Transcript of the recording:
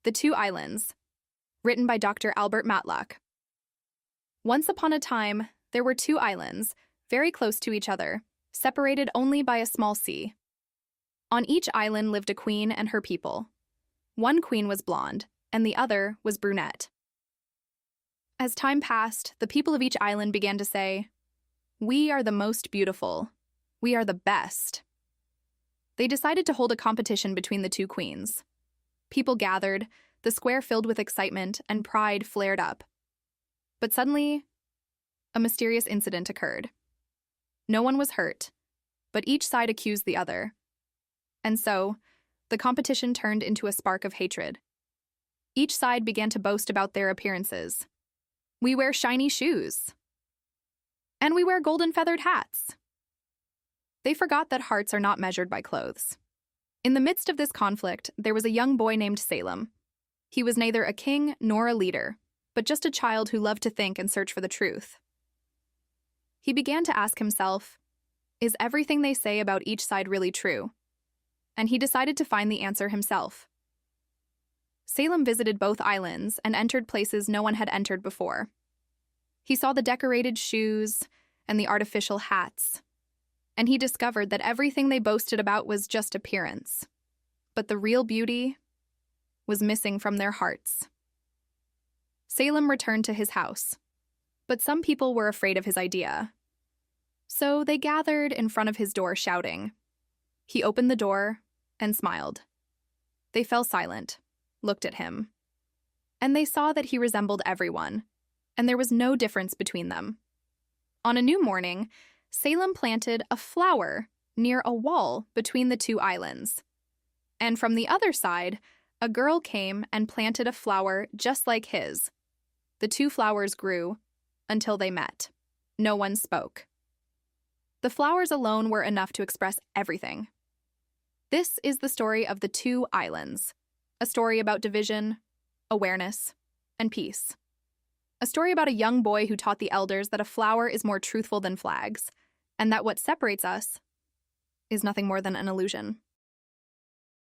The Two Islands, written by Dr. Albert Matlaq. Once upon a time, there were two islands, very close to each other, separated only by a small sea. On each island lived a queen and her people. One queen was blonde, and the other was brunette. As time passed, the people of each island began to say, "We are the most beautiful. We are the best." They decided to hold a competition between the two queens. People gathered, the square filled with excitement, and pride flared up. But suddenly, a mysterious incident occurred. No one was hurt, but each side accused the other. And so, the competition turned into a spark of hatred. Each side began to boast about their appearances. "We wear shiny shoes." "And we wear golden feathered hats." They forgot that hearts are not measured by clothes. In the midst of this conflict, there was a young boy named Salem. He was neither a king nor a leader, but just a child who loved to think and search for the truth. He began to ask himself, is everything they say about each side really true? And he decided to find the answer himself. Salem visited both islands and entered places no one had entered before. He saw the decorated shoes and the artificial hats, and he discovered that everything they boasted about was just appearance. But the real beauty was missing from their hearts. Salem returned to his house, but some people were afraid of his idea. So they gathered in front of his door shouting. He opened the door and smiled. They fell silent, looked at him, and they saw that he resembled everyone, and there was no difference between them. On a new morning, Salem planted a flower near a wall between the two islands. And from the other side, a girl came and planted a flower just like his. The two flowers grew until they met. No one spoke. The flowers alone were enough to express everything. This is the story of the two islands, a story about division, awareness, and peace. A story about a young boy who taught the elders that a flower is more truthful than flags, and that what separates us is nothing more than an illusion.